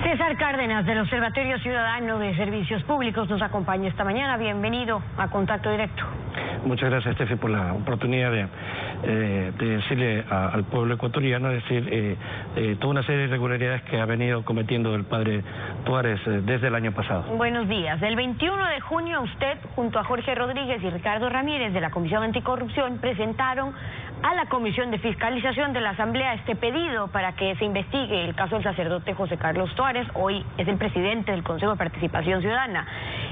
César Cárdenas, del Observatorio Ciudadano de Servicios Públicos, nos acompaña esta mañana. Bienvenido a Contacto Directo. Muchas gracias, Estefi, por la oportunidad de decirle al pueblo ecuatoriano, toda una serie de irregularidades que ha venido cometiendo el padre Tuárez desde el año pasado. Buenos días. El 21 de junio usted, junto a Jorge Rodríguez y Ricardo Ramírez de la Comisión Anticorrupción, presentaron a la Comisión de Fiscalización de la Asamblea este pedido para que se investigue el caso del sacerdote José Carlos Tuárez. Hoy es el presidente del Consejo de Participación Ciudadana.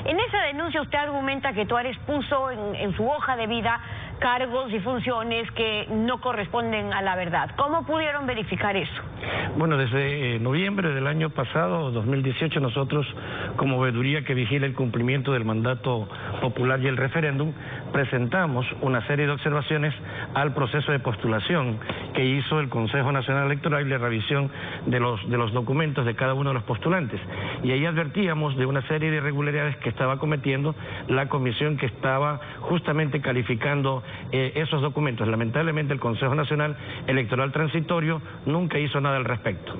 En esa denuncia usted argumenta que Tuárez puso en su hoja de vida cargos y funciones que no corresponden a la verdad. ¿Cómo pudieron verificar eso? Bueno, desde noviembre del año pasado, 2018, nosotros, como veeduría que vigila el cumplimiento del mandato popular y el referéndum, presentamos una serie de observaciones al proceso de postulación que hizo el Consejo Nacional Electoral y la revisión de los documentos de cada uno de los postulantes. Y ahí advertíamos de una serie de irregularidades que estaba cometiendo la comisión que estaba justamente calificando esos documentos. Lamentablemente el Consejo Nacional Electoral Transitorio nunca hizo nada al respecto.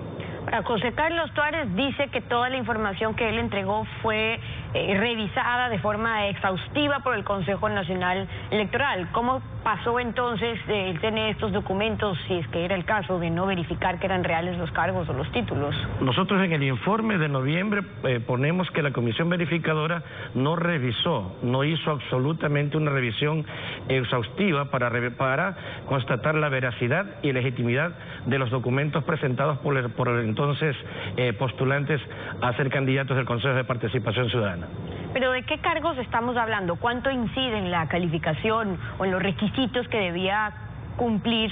José Carlos Tuárez dice que toda la información que él entregó fue revisada de forma exhaustiva por el Consejo Nacional Electoral. ¿Cómo pasó entonces él tener estos documentos, si es que era el caso, de no verificar que eran reales los cargos o los títulos? Nosotros en el informe de noviembre ponemos que la Comisión Verificadora no revisó, no hizo absolutamente una revisión exhaustiva para constatar la veracidad y legitimidad de los documentos presentados por el entonces postulantes a ser candidatos del Consejo de Participación Ciudadana. ¿Pero de qué cargos estamos hablando? ¿Cuánto incide en la calificación o en los requisitos que debía cumplir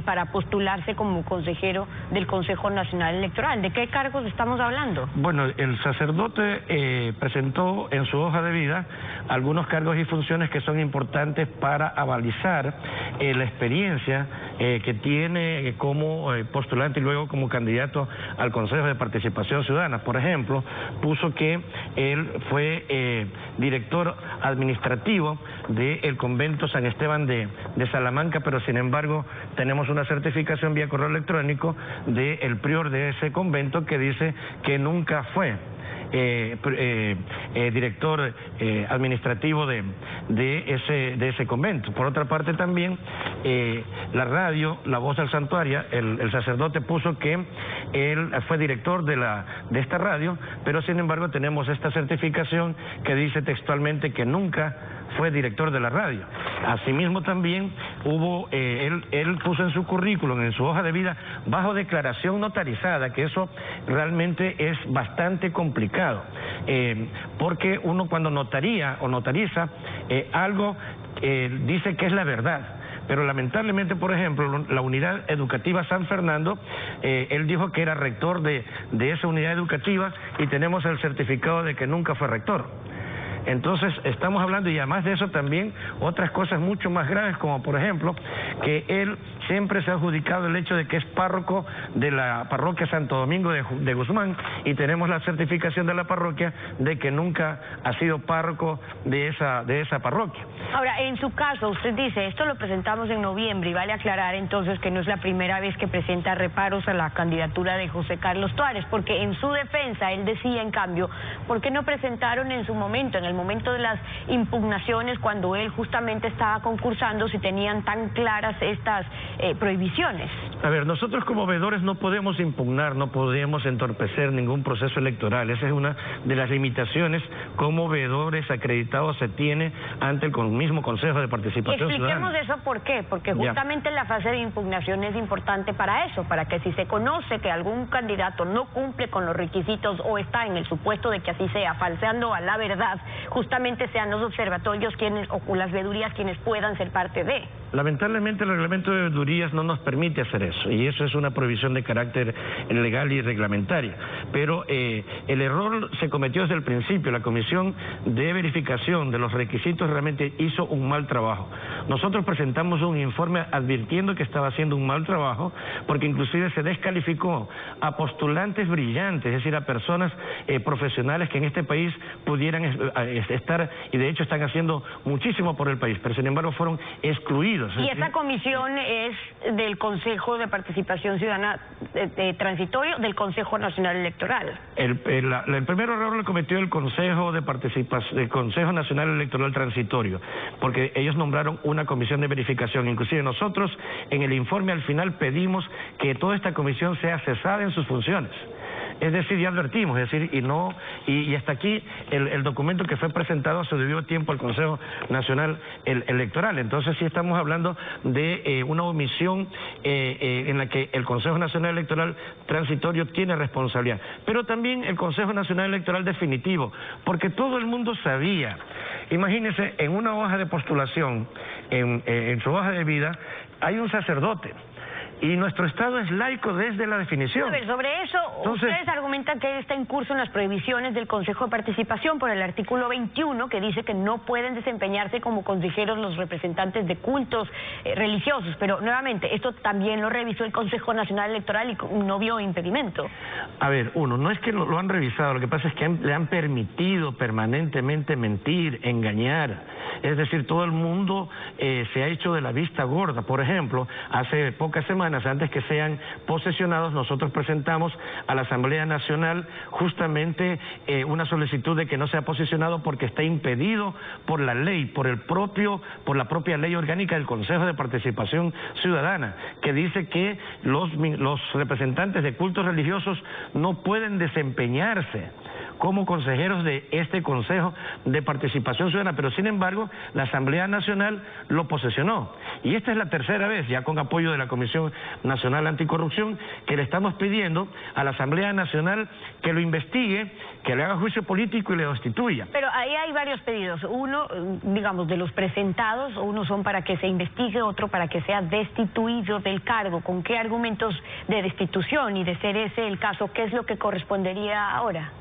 para postularse como consejero del Consejo Nacional Electoral? ¿De qué cargos estamos hablando? Bueno, el sacerdote presentó en su hoja de vida algunos cargos y funciones que son importantes para avalizar la experiencia que tiene como postulante y luego como candidato al Consejo de Participación Ciudadana. Por ejemplo, puso que él fue director administrativo del convento San Esteban de Salamanca, pero sin embargo tenemos una certificación vía correo electrónico del prior de ese convento que dice que nunca fue director administrativo de ese convento. Por otra parte también la radio La Voz del Santuario, el sacerdote puso que él fue director de esta radio, pero sin embargo tenemos esta certificación que dice textualmente que nunca fue director de la radio. Asimismo también hubo, él puso en su currículum, en su hoja de vida, bajo declaración notarizada, que eso realmente es bastante complicado, porque uno cuando notaría o notariza algo, dice que es la verdad. Pero lamentablemente, por ejemplo, la unidad educativa San Fernando, él dijo que era rector de esa unidad educativa y tenemos el certificado de que nunca fue rector. Entonces estamos hablando, y además de eso también otras cosas mucho más graves, como por ejemplo que él siempre se ha adjudicado el hecho de que es párroco de la parroquia Santo Domingo de Guzmán, y tenemos la certificación de la parroquia de que nunca ha sido párroco de esa parroquia. Ahora, en su caso, usted dice, esto lo presentamos en noviembre, y vale aclarar entonces que no es la primera vez que presenta reparos a la candidatura de José Carlos Tuárez, porque en su defensa él decía, en cambio, ¿por qué no presentaron en su momento, en el momento de las impugnaciones, cuando él justamente estaba concursando, si tenían tan claras estas prohibiciones? A ver, nosotros como veedores no podemos impugnar, no podemos entorpecer ningún proceso electoral. Esa es una de las limitaciones como veedores acreditados se tiene ante el mismo Consejo de Participación Ciudadana. Expliquemos eso, ¿por qué? Porque justamente la fase de impugnación es importante para eso, para que si se conoce que algún candidato no cumple con los requisitos o está en el supuesto de que así sea, falseando a la verdad, justamente sean los observatorios o las veedurías quienes puedan ser parte de. Lamentablemente el reglamento de veedurías no nos permite hacer eso, y eso es una prohibición de carácter legal y reglamentaria. Pero el error se cometió desde el principio. La Comisión de Verificación de los Requisitos realmente hizo un mal trabajo. Nosotros presentamos un informe advirtiendo que estaba haciendo un mal trabajo, porque inclusive se descalificó a postulantes brillantes, es decir, a personas profesionales que en este país pudieran estar, y de hecho están haciendo muchísimo por el país, pero sin embargo fueron excluidos. Y esa comisión es del Consejo de Participación Ciudadana transitorio del Consejo Nacional Electoral. Electoral. El primer error lo cometió el Consejo el Consejo Nacional Electoral Transitorio, porque ellos nombraron una comisión de verificación. Inclusive nosotros en el informe al final pedimos que toda esta comisión sea cesada en sus funciones. Es decir, ya advertimos, y hasta aquí el documento que fue presentado se debió tiempo al Consejo Nacional Electoral. Entonces sí estamos hablando de una omisión en la que el Consejo Nacional Electoral Transitorio tiene responsabilidad, pero también el Consejo Nacional Electoral Definitivo, porque todo el mundo sabía. Imagínense, en una hoja de postulación, en su hoja de vida, hay un sacerdote. Y nuestro Estado es laico desde la definición. A ver, sobre eso, ustedes argumentan que está en curso en las prohibiciones del Consejo de Participación por el artículo 21, que dice que no pueden desempeñarse como consejeros los representantes de cultos religiosos. Pero, nuevamente, esto también lo revisó el Consejo Nacional Electoral y no vio impedimento. A ver, no es que lo han revisado, lo que pasa es que le han permitido permanentemente mentir, engañar. Es decir, todo el mundo se ha hecho de la vista gorda. Por ejemplo, hace pocas semanas, antes que sean posesionados, nosotros presentamos a la Asamblea Nacional justamente una solicitud de que no sea posesionado porque está impedido por la ley, por la propia ley orgánica del Consejo de Participación Ciudadana, que dice que los representantes de cultos religiosos no pueden desempeñarse como consejeros de este Consejo de Participación Ciudadana, pero sin embargo la Asamblea Nacional lo posesionó. Y esta es la tercera vez, ya con apoyo de la Comisión Nacional Anticorrupción, que le estamos pidiendo a la Asamblea Nacional que lo investigue, que le haga juicio político y le destituya. Pero ahí hay varios pedidos. Uno, digamos, de los presentados, uno son para que se investigue, otro para que sea destituido del cargo. ¿Con qué argumentos de destitución? Y de ser ese el caso, ¿qué es lo que correspondería ahora?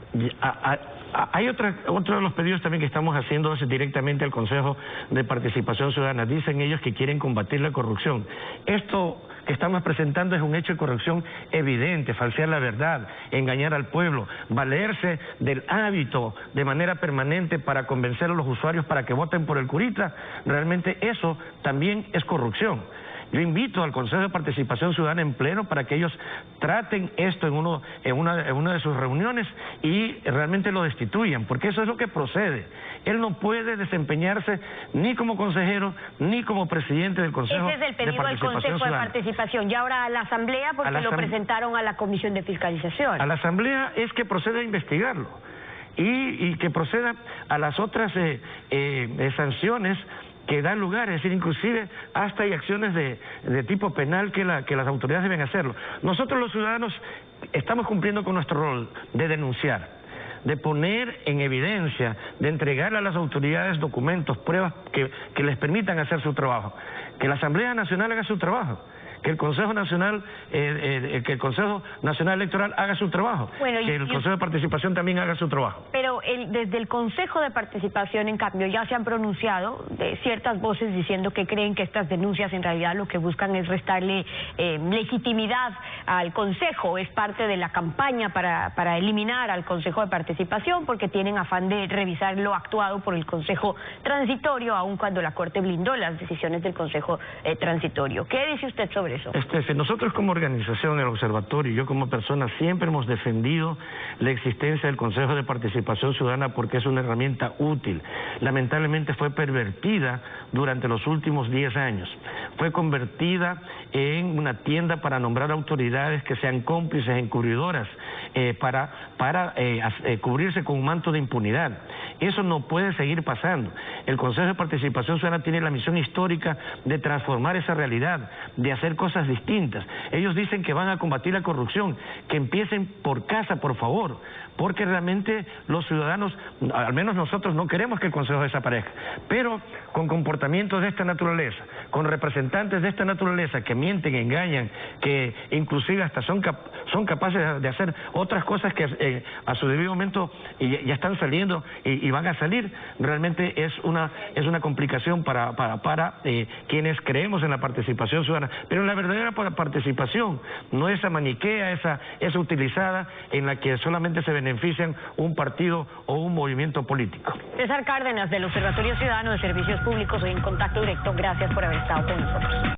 Hay otro de los pedidos también que estamos haciendo es directamente al Consejo de Participación Ciudadana. Dicen ellos que quieren combatir la corrupción. Esto que estamos presentando es un hecho de corrupción evidente, falsear la verdad, engañar al pueblo, valerse del hábito de manera permanente para convencer a los usuarios para que voten por el curita. Realmente eso también es corrupción. Yo invito al Consejo de Participación Ciudadana en pleno para que ellos traten esto en una de sus reuniones y realmente lo destituyan, porque eso es lo que procede. Él no puede desempeñarse ni como consejero ni como presidente del Consejo de Participación Ciudadana. Ese es el pedido del Consejo de Participación. Y ahora a la Asamblea, porque lo presentaron a la Comisión de Fiscalización. A la Asamblea es que proceda a investigarlo y que proceda a las otras sanciones que dan lugar, es decir, inclusive hasta hay acciones de tipo penal que las autoridades deben hacerlo. Nosotros los ciudadanos estamos cumpliendo con nuestro rol de denunciar, de poner en evidencia, de entregar a las autoridades documentos, pruebas que les permitan hacer su trabajo, que la Asamblea Nacional haga su trabajo, que el Consejo Nacional Electoral haga su trabajo, bueno, que el Consejo de Participación también haga su trabajo. Pero desde el Consejo de Participación, en cambio, ya se han pronunciado ciertas voces diciendo que creen que estas denuncias en realidad lo que buscan es restarle legitimidad al Consejo, es parte de la campaña para eliminar al Consejo de Participación, porque tienen afán de revisar lo actuado por el Consejo Transitorio, aun cuando la Corte blindó las decisiones del Consejo Transitorio. ¿Qué dice usted sobre eso? Nosotros como organización, el Observatorio y yo como persona siempre hemos defendido la existencia del Consejo de Participación Ciudadana porque es una herramienta útil. Lamentablemente fue pervertida durante los últimos 10 años. Fue convertida en una tienda para nombrar autoridades que sean cómplices, encubridoras, para cubrirse con un manto de impunidad. Eso no puede seguir pasando. El Consejo de Participación Ciudadana tiene la misión histórica de transformar esa realidad, de hacer cosas distintas. Ellos dicen que van a combatir la corrupción, que empiecen por casa, por favor, porque realmente los ciudadanos, al menos nosotros, no queremos que el Consejo desaparezca, pero con comportamientos de esta naturaleza, con representantes de esta naturaleza que mienten, engañan, que inclusive hasta son capaces de hacer otras cosas que a su debido momento ya están saliendo y van a salir, realmente es una complicación para quienes creemos en la participación ciudadana. Pero la verdadera participación no es esa maniquea, esa utilizada en la que solamente se benefician un partido o un movimiento político. César Cárdenas, del Observatorio Ciudadano de Servicios Públicos, hoy en Contacto Directo. Gracias por haber estado con nosotros.